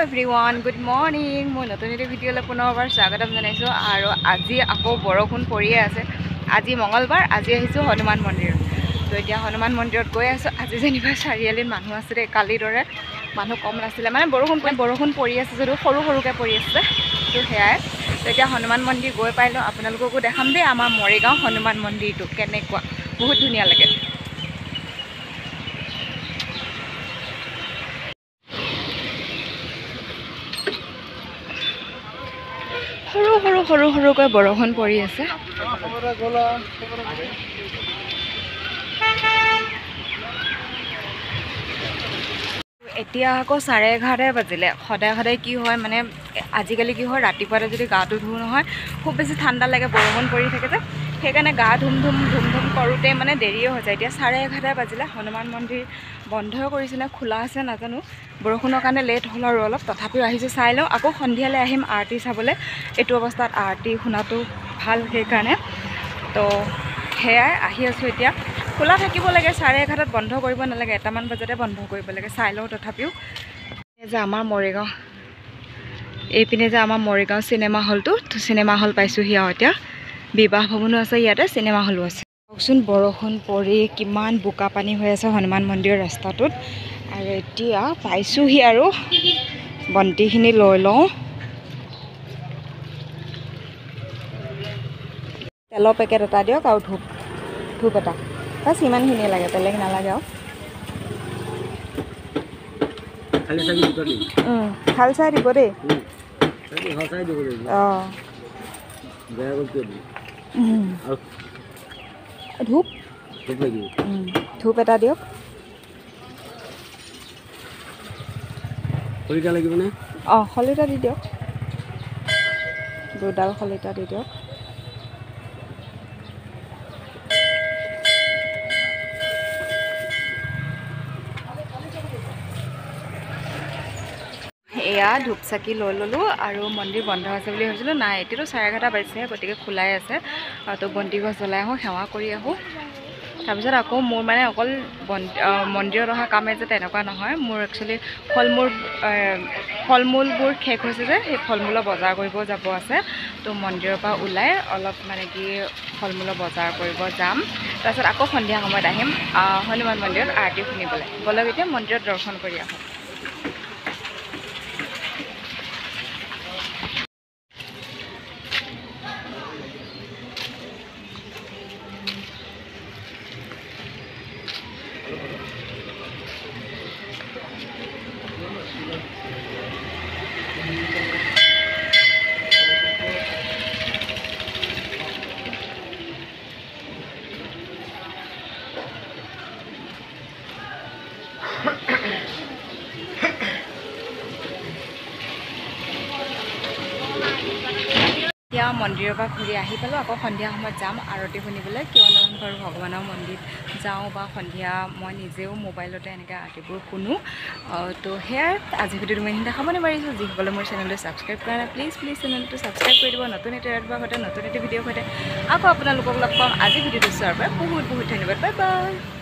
everyone good morning মই নতুন এটা ভিডিঅ'লৈ পুনৰবাৰ স্বাগতম জনাইছোঁ আৰু আজি আকৌ বৰষুণ পৰিয়ে আছে আজি মঙলবাৰ আজি আহিছোঁ হনুমান মন্দিৰত তো এতিয়া হনুমান মন্দিৰত গৈ আছোঁ আজি যেনিবা চাৰিআলিত মানুহ আছিলে কালিৰ দৰে মানুহ কম নাছিলে মানে বৰষুণ পৰি আছে যদিও সৰু সৰুকৈ পৰি আছে তো সেয়াই তো এতিয়া হনুমান মন্দিৰ গৈ পাইলোঁ আপোনালোককো দেখাম দেই আমাৰ মৰিগাঁও হনুমান মন্দিৰটো কেনেকুৱা বহুত ধুনীয়া লাগে সৰুকৈ বৰষুণ পৰি আছে এতিয়া আকৌ 11:30 বাজিলে সদায় কি হয় মানে আজিকালি কি হয় ৰাতিপুৱাতে যদি গাটো ধুও নহয় খুব বেছি ঠাণ্ডা লাগে বৰষুণ পৰি থাকে যে সেইকাৰণে গা ধুম কৰোঁতে মানে দেৰিয়ে হৈ যায় এতিয়া 11:30 বাজিলে হনুমান মন্দিৰ বন্ধ কৰিছে নে খোলা আছে নাজানো বৰষুণৰ কাৰণে লেট হ'ল আৰু অলপ তথাপিও আহিছোঁ চাই লওঁ আকৌ সন্ধিয়ালৈ আহিম আৰতি চাবলৈ এইটো অৱস্থাত আৰতি শুনাটো ভাল সেইকাৰণে তো সেয়াই আহি আছোঁ এতিয়া খোলা থাকিব লাগে 11:30 বন্ধ কৰিব নালাগে এটামান বজাতে বন্ধ কৰিব লাগে চাই লওঁ তথাপিও যে আমাৰ মৰিগাঁও এইপিনে যে আমাৰ মৰিগাঁও চিনেমা হলটো চিনেমা হল পাইছোঁহি আৰু এতিয়া বিবাহ ভৱনো আছে ইয়াতে চিনেমা হলো আছে চাওকচোন বৰষুণ পৰি কিমান বোকা পানী হৈ আছে হনুমান মন্দিৰৰ ৰাস্তাটোত আৰু এতিয়া পাইছোঁহি আৰু বন্তিখিনি লৈ লওঁ তেলৰ পেকেট এটা দিয়ক আৰু ধূপ এটা বাছ ইমানখিনিয়ে লাগে বেলেগ নালাগে আৰু ভাল চাই দিব দেই অঁ ধূপ এটা দিয়ক খলিতা লাগিব নে অঁ খলিতা দি দিয়ক দুডাল খলিতা দি দিয়ক এয়া ধূপ চাকি লৈ ল'লোঁ আৰু মন্দিৰ বন্ধ আছে বুলি ভাবিছিলোঁ নাই এতিয়াতো 11:30 বাজিছে গতিকে খোলাই আছে তো বন্তি গছ জ্বলাই আহোঁ সেৱা কৰি আহোঁ তাৰপিছত আকৌ মোৰ মানে অকল মন্দিৰত অহা কামে যে তেনেকুৱা নহয় মোৰ একচুৱেলি ফল মূলবোৰ শেষ হৈছে যে সেই ফল মূলৰ বজাৰ কৰিব যাব আছে তো মন্দিৰৰ পৰা ওলাই অলপ মানে কি ফল মূলৰ বজাৰ কৰিব যাম তাৰপিছত আকৌ সন্ধিয়া সময়ত আহিম হনুমান মন্দিৰত আৰতি শুনিবলৈ বলক এতিয়া মন্দিৰত দৰ্শন কৰি আহোঁ এতিয়া মন্দিৰৰ পৰা ঘূৰি আহি পালোঁ আকৌ সন্ধিয়া সময়ত যাম আৰতি শুনিবলৈ কিয়নো বাৰু ভগৱানৰ মন্দিৰ যাওঁ বা সন্ধিয়া মই নিজেও মোবাইলতে এনেকৈ আৰতিবোৰ শুনো তো সেয়াই আজি ভিডিঅ'টো মই এইখিনিতে সামৰণি মাৰিছোঁ যিসকলে মোৰ চেনেলটো ছাবস্ক্ৰাইব কৰা নাই প্লিজ চেনেলটো ছাবস্ক্ৰাইব কৰি দিব নতুন এটা ৰাতিপুৱাৰ সৈতে নতুন এটা ভিডিঅ'ৰ সৈতে আকৌ আপোনালোকক লগ পাম আজি ভিডিঅ'টো চোৱাৰ পৰা বহুত ধন্যবাদ বাই বাই